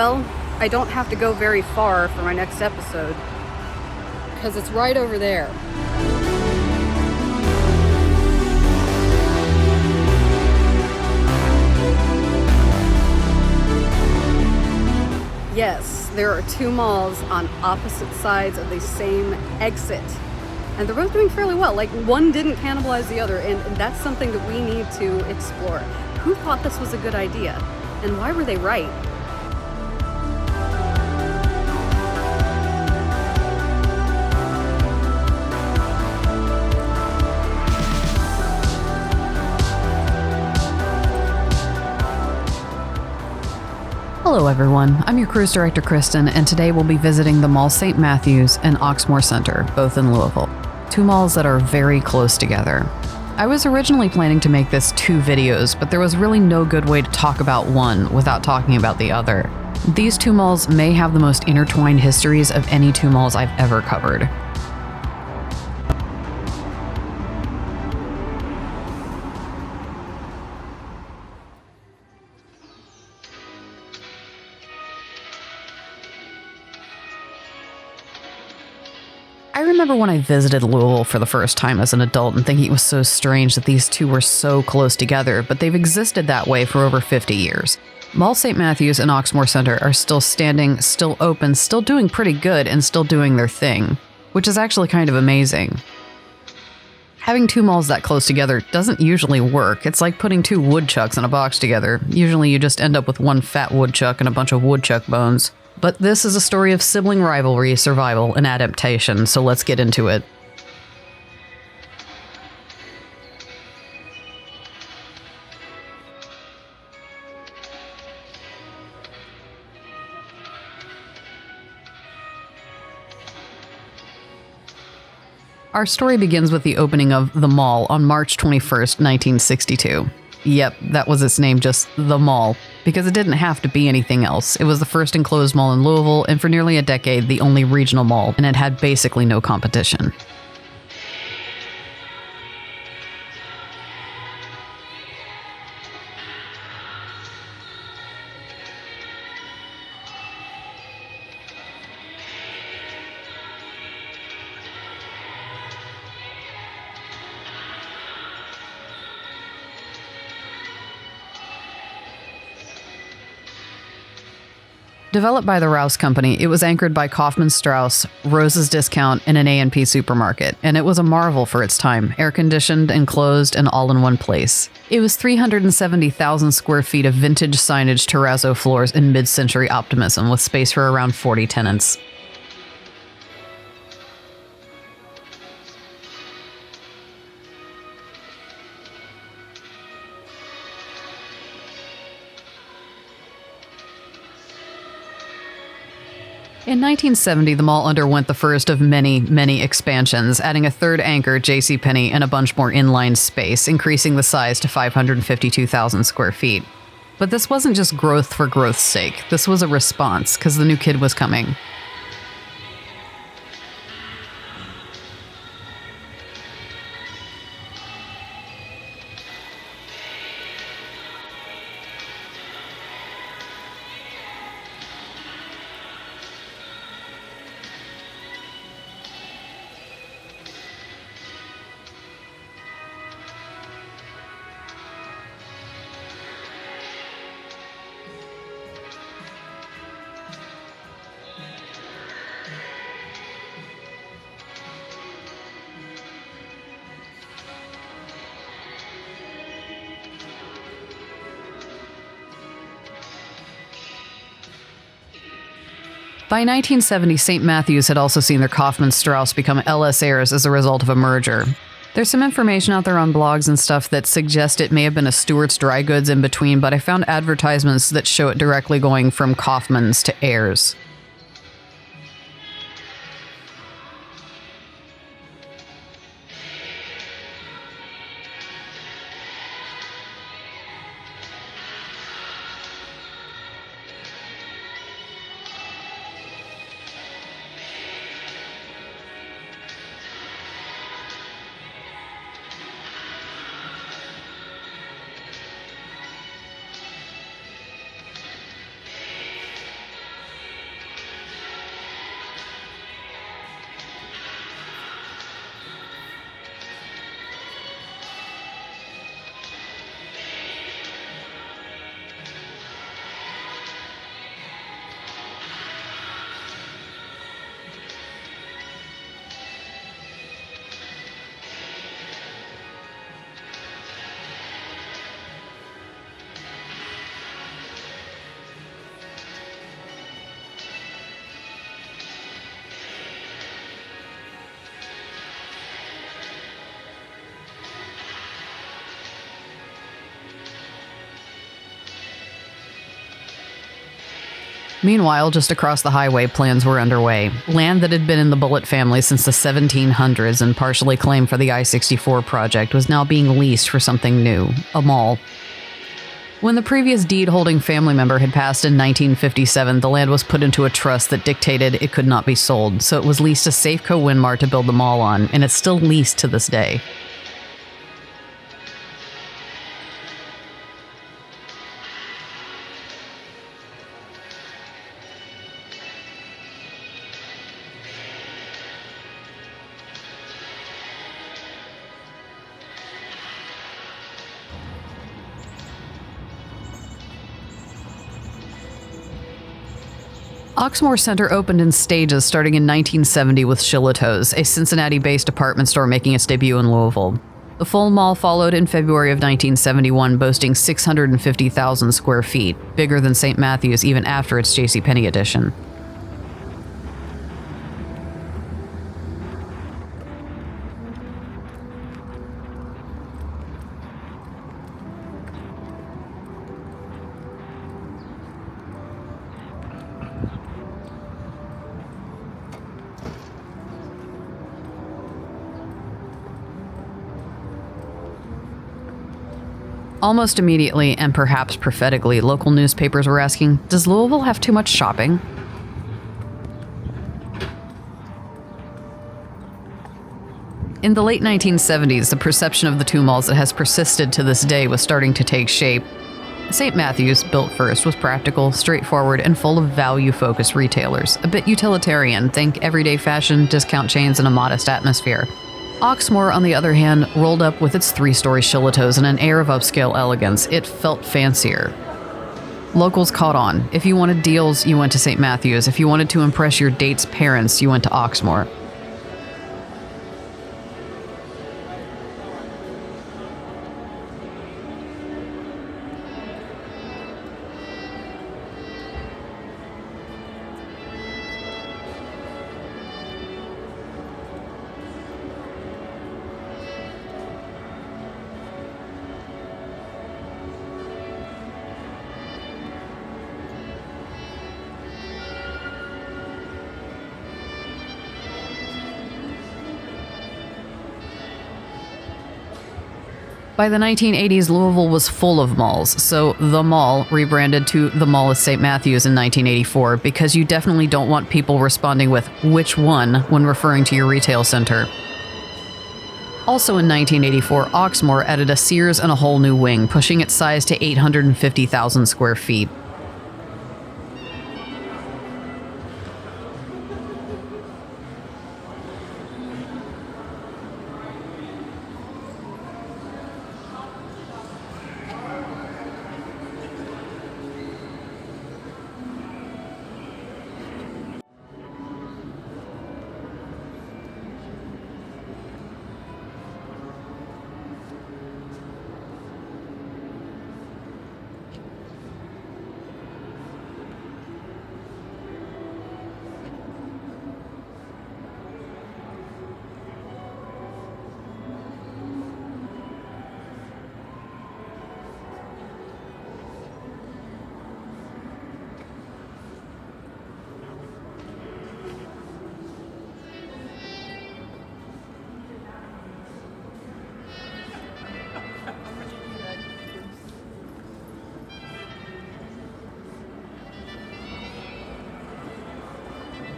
Well, I don't have to go very far for my next episode, because it's right over there. Yes, there are two malls on opposite sides of the same exit. And they're both doing fairly well. Like, one didn't cannibalize the other, and that's something that we need to explore. Who thought this was a good idea? And why were they right? Hello everyone, I'm your cruise director Kristen, and today we'll be visiting the Mall St. Matthews and Oxmoor Center, both in Louisville. Two malls that are very close together. I was originally planning to make this 2 videos, but there was really no good way to talk about one without talking about the other. These 2 malls may have the most intertwined histories of any 2 malls I've ever covered. I remember when I visited Louisville for the first time as an adult and thinking it was so strange that these 2 were so close together, but they've existed that way for over 50 years. Mall St. Matthews and Oxmoor Center are still standing, still open, still doing pretty good, and still doing their thing, which is actually kind of amazing. Having 2 malls that close together doesn't usually work. It's like putting 2 woodchucks in a box together. Usually you just end up with one fat woodchuck and a bunch of woodchuck bones. But this is a story of sibling rivalry, survival, and adaptation, so let's get into it. Our story begins with the opening of The Mall on March 21st, 1962. Yep, that was its name, just The Mall, because it didn't have to be anything else. It was the first enclosed mall in Louisville, and for nearly a decade, the only regional mall, and it had basically no competition. Developed by the Rouse Company, it was anchored by Kaufman Strauss, Rose's Discount, and an A&P supermarket, and it was a marvel for its time, air-conditioned, enclosed, and all in one place. It was 370,000 square feet of vintage signage terrazzo floors and mid-century optimism, with space for around 40 tenants. In 1970, the mall underwent the first of many, many expansions, adding a 3rd anchor, JCPenney, and a bunch more inline space, increasing the size to 552,000 square feet. But this wasn't just growth for growth's sake. This was a response, because the new kid was coming. By 1970, St. Matthews had also seen their Kaufman Strauss become LS heirs as a result of a merger. There's some information out there on blogs and stuff that suggest it may have been a Stewart's Dry Goods in between, but I found advertisements that show it directly going from Kaufman's to heirs. Meanwhile, just across the highway, plans were underway. Land that had been in the Bullitt family since the 1700s and partially claimed for the I-64 project was now being leased for something new, a mall. When the previous deed-holding family member had passed in 1957, the land was put into a trust that dictated it could not be sold, so it was leased to Safeco Winmar to build the mall on, and it's still leased to this day. Oxmoor Center opened in stages starting in 1970 with Shillitoe's, a Cincinnati-based department store making its debut in Louisville. The full mall followed in February of 1971, boasting 650,000 square feet, bigger than St. Matthew's even after its JCPenney edition. Almost immediately, and perhaps prophetically, local newspapers were asking, does Louisville have too much shopping? In the late 1970s, the perception of the two malls that has persisted to this day was starting to take shape. St. Matthew's, built first, was practical, straightforward, and full of value-focused retailers. A bit utilitarian, think everyday fashion, discount chains, and a modest atmosphere. Oxmoor, on the other hand, rolled up with its three-story Shillitoe's and an air of upscale elegance. It felt fancier. Locals caught on. If you wanted deals, you went to St. Matthew's. If you wanted to impress your date's parents, you went to Oxmoor. By the 1980s, Louisville was full of malls, so the mall rebranded to the Mall at St. Matthew's in 1984 because you definitely don't want people responding with which one when referring to your retail center. Also in 1984, Oxmoor added a Sears and a whole new wing, pushing its size to 850,000 square feet.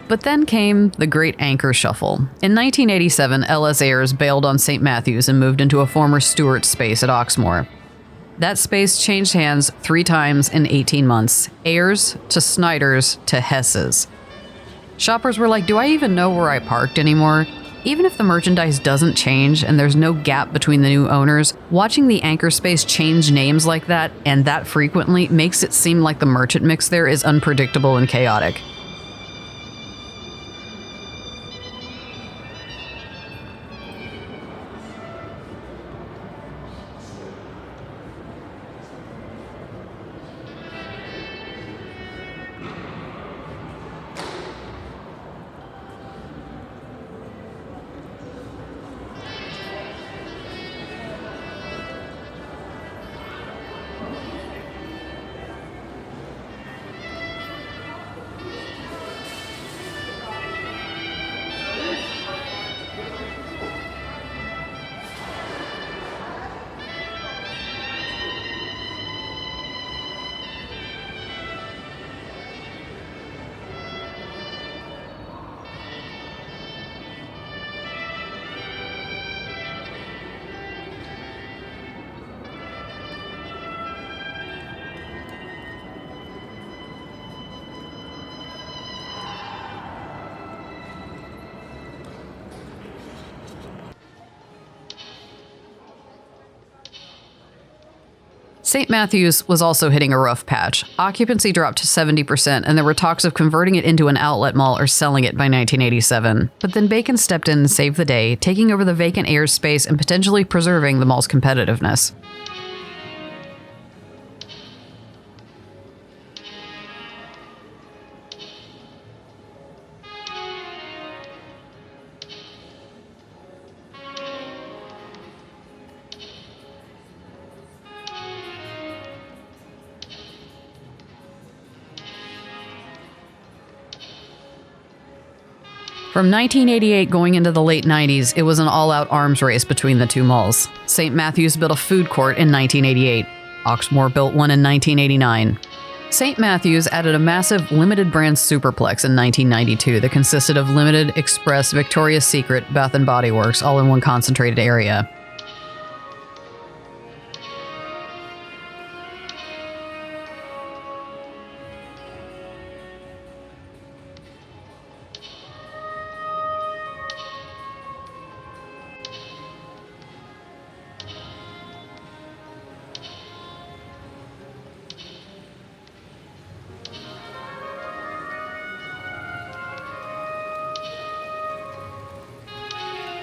But then came the Great Anchor Shuffle. In 1987, L.S. Ayers bailed on St. Matthew's and moved into a former Stewart space at Oxmoor. That space changed hands 3 times in 18 months. Ayers to Snyder's to Hess's. Shoppers were like, do I even know where I parked anymore? Even if the merchandise doesn't change and there's no gap between the new owners, watching the anchor space change names like that and that frequently makes it seem like the merchant mix there is unpredictable and chaotic. St. Matthews was also hitting a rough patch. Occupancy dropped to 70%, and there were talks of converting it into an outlet mall or selling it by 1987. But then Bacon stepped in and saved the day, taking over the vacant airspace and potentially preserving the mall's competitiveness. From 1988 going into the late 90s, it was an all-out arms race between the two malls. St. Matthews built a food court in 1988. Oxmoor built one in 1989. St. Matthews added a massive limited brand superplex in 1992 that consisted of Limited, Express, Victoria's Secret, Bath & Body Works, all in one concentrated area.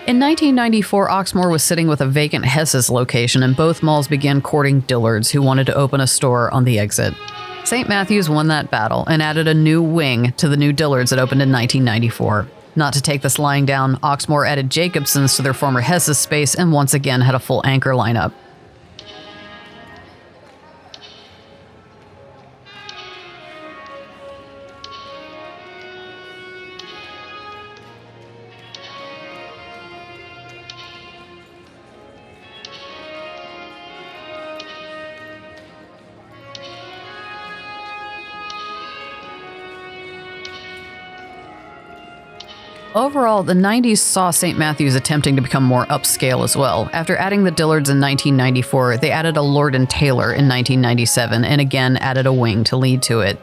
In 1994, Oxmoor was sitting with a vacant Hess's location, and both malls began courting Dillard's, who wanted to open a store on the exit. St. Matthews won that battle and added a new wing to the new Dillard's that opened in 1994. Not to take this lying down, Oxmoor added Jacobson's to their former Hess's space and once again had a full anchor lineup. Overall, the 90s saw St. Matthews attempting to become more upscale as well. After adding the Dillard's in 1994, they added a Lord & Taylor in 1997 and again added a wing to lead to it.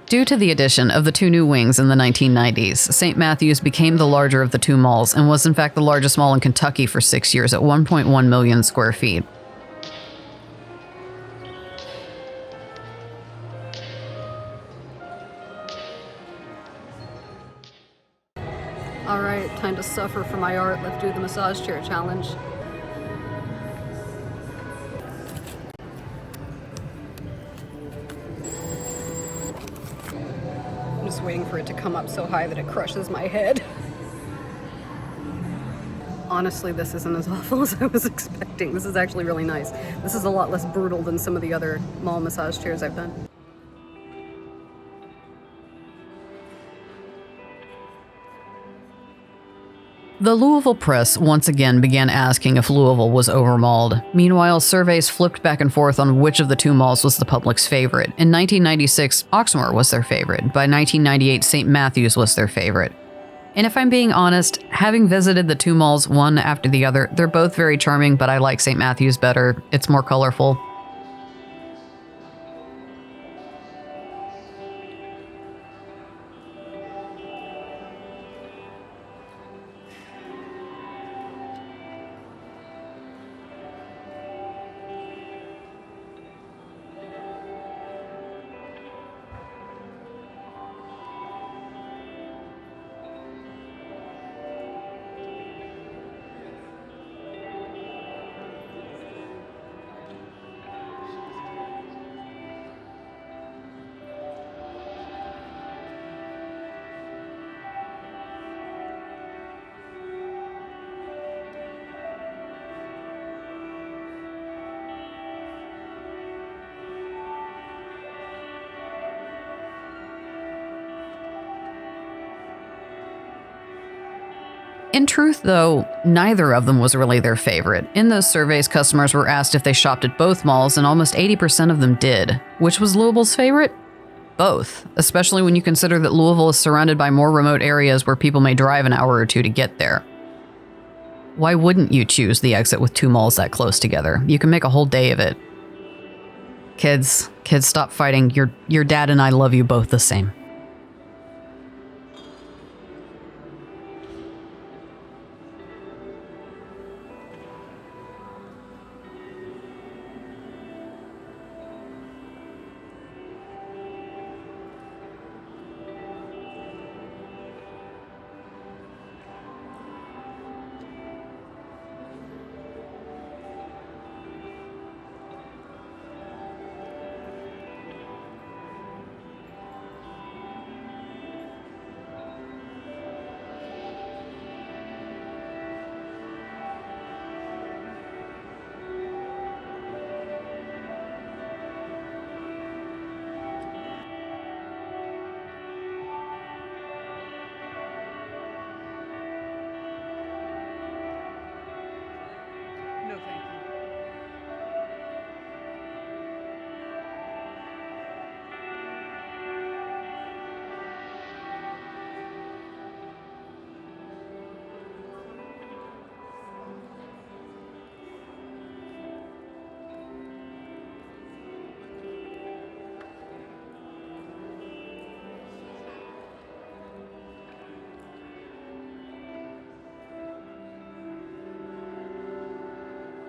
Due to the addition of the two new wings in the 1990s, St. Matthews became the larger of the two malls and was in fact the largest mall in Kentucky for 6 years at 1.1 million square feet. Alright, time to suffer for my art. Let's do the massage chair challenge. I'm just waiting for it to come up so high that it crushes my head. Honestly, this isn't as awful as I was expecting. This is actually really nice. This is a lot less brutal than some of the other mall massage chairs I've done. The Louisville press once again began asking if Louisville was overmalled. Meanwhile, surveys flipped back and forth on which of the two malls was the public's favorite. In 1996, Oxmoor was their favorite. By 1998, St. Matthews was their favorite. And if I'm being honest, having visited the two malls one after the other, they're both very charming, but I like St. Matthews better. It's more colorful. In truth, though, neither of them was really their favorite. In those surveys, customers were asked if they shopped at both malls, and almost 80% of them did. Which was Louisville's favorite? Both, especially when you consider that Louisville is surrounded by more remote areas where people may drive an hour or two to get there. Why wouldn't you choose the exit with two malls that close together? You can make a whole day of it. Kids, stop fighting. Your dad and I love you both the same.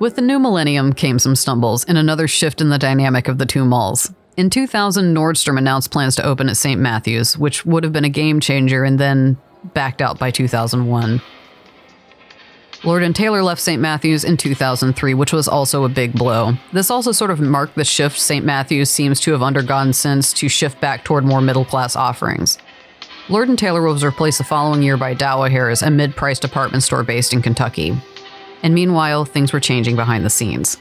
With the new millennium came some stumbles and another shift in the dynamic of the two malls. In 2000, Nordstrom announced plans to open at St. Matthews, which would have been a game changer, and then backed out by 2001. Lord & Taylor left St. Matthews in 2003, which was also a big blow. This also sort of marked the shift St. Matthews seems to have undergone since to shift back toward more middle-class offerings. Lord & Taylor was replaced the following year by Dow Harris, a mid-priced department store based in Kentucky. And meanwhile, things were changing behind the scenes.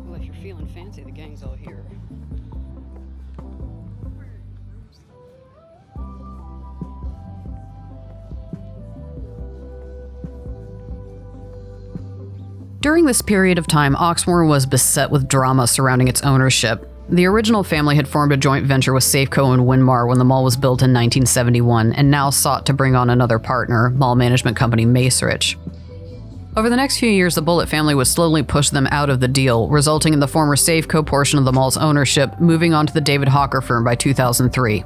Well, if you're feeling fancy, the gang's all here. During this period of time, Oxmoor was beset with drama surrounding its ownership. The original family had formed a joint venture with Safeco and Winmar when the mall was built in 1971, and now sought to bring on another partner, mall management company Macerich. Over the next few years, the Bullitt family would slowly push them out of the deal, resulting in the former Safeco portion of the mall's ownership moving on to the David Hawker firm by 2003.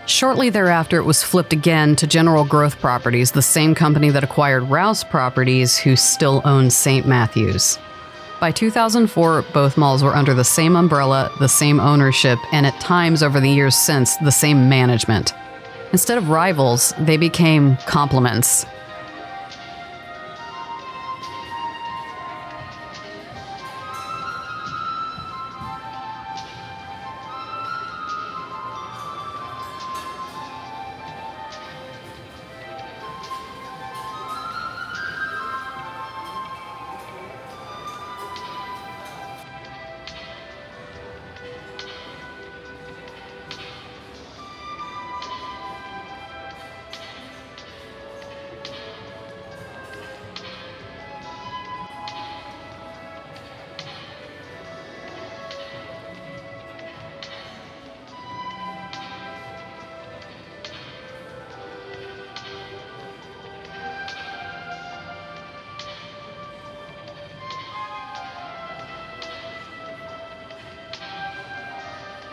Shortly thereafter, it was flipped again to General Growth Properties, the same company that acquired Rouse Properties, who still owns St. Matthews. By 2004, both malls were under the same umbrella, the same ownership, and at times over the years since, the same management. Instead of rivals, they became complements.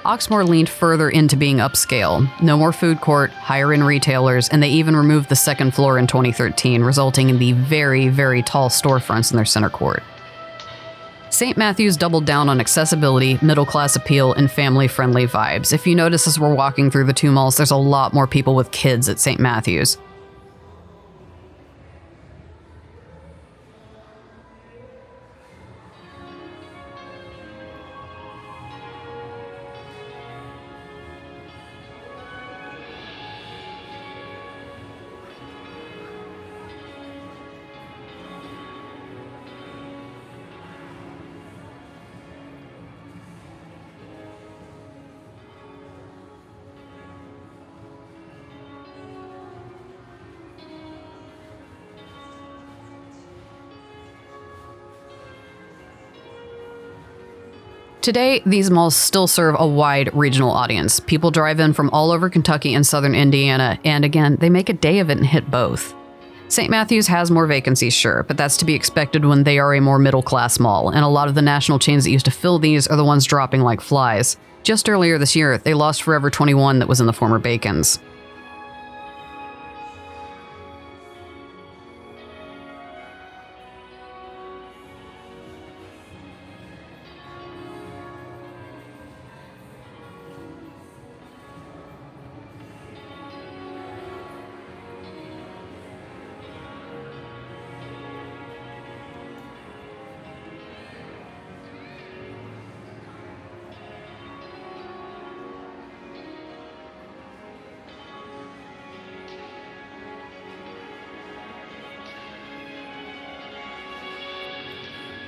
Oxmoor leaned further into being upscale. No more food court, higher-end retailers, and they even removed the second floor in 2013, resulting in the very, very tall storefronts in their center court. St. Matthews doubled down on accessibility, middle-class appeal, and family-friendly vibes. If you notice as we're walking through the two malls, there's a lot more people with kids at St. Matthews. Today, these malls still serve a wide regional audience. People drive in from all over Kentucky and southern Indiana, and again, they make a day of it and hit both. St. Matthews has more vacancies, sure, but that's to be expected when they are a more middle-class mall, and a lot of the national chains that used to fill these are the ones dropping like flies. Just earlier this year, they lost Forever 21 that was in the former Bacon's.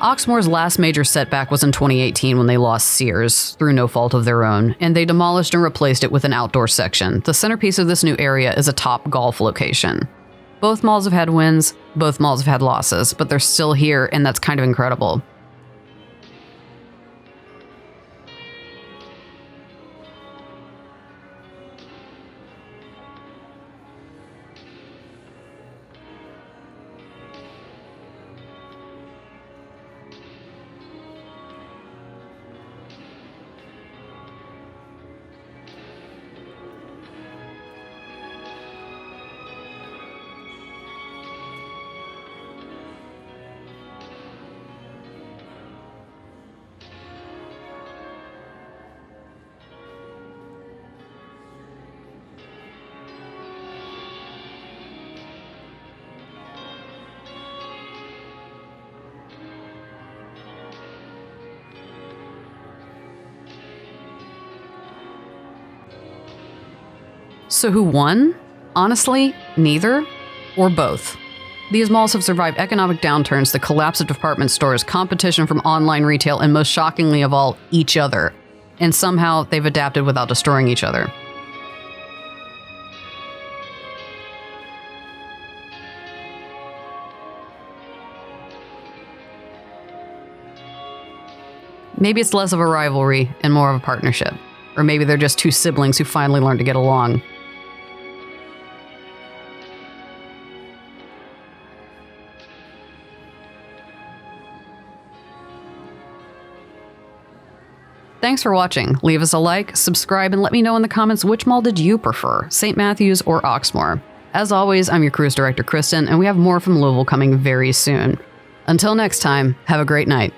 Oxmoor's last major setback was in 2018 when they lost Sears through no fault of their own, and they demolished and replaced it with an outdoor section. The centerpiece of this new area is a top golf location. Both malls have had wins, both malls have had losses, but they're still here, and that's kind of incredible. So who won? Honestly, neither or both. These malls have survived economic downturns, the collapse of department stores, competition from online retail, and most shockingly of all, each other. And somehow they've adapted without destroying each other. Maybe it's less of a rivalry and more of a partnership. Or maybe they're just two siblings who finally learned to get along. Thanks for watching. Leave us a like, subscribe, and let me know in the comments which mall did you prefer, St. Matthews or Oxmoor. As always, I'm your cruise director, Kristen, and we have more from Louisville coming very soon. Until next time, have a great night.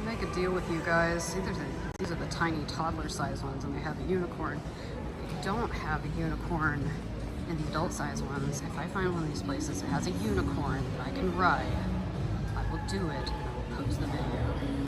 Make a deal with you guys. These are the tiny toddler size ones, and they have a unicorn. If you don't have a unicorn in the adult size ones, if I find one of these places that has a unicorn that I can ride, I will do it and I will post the video.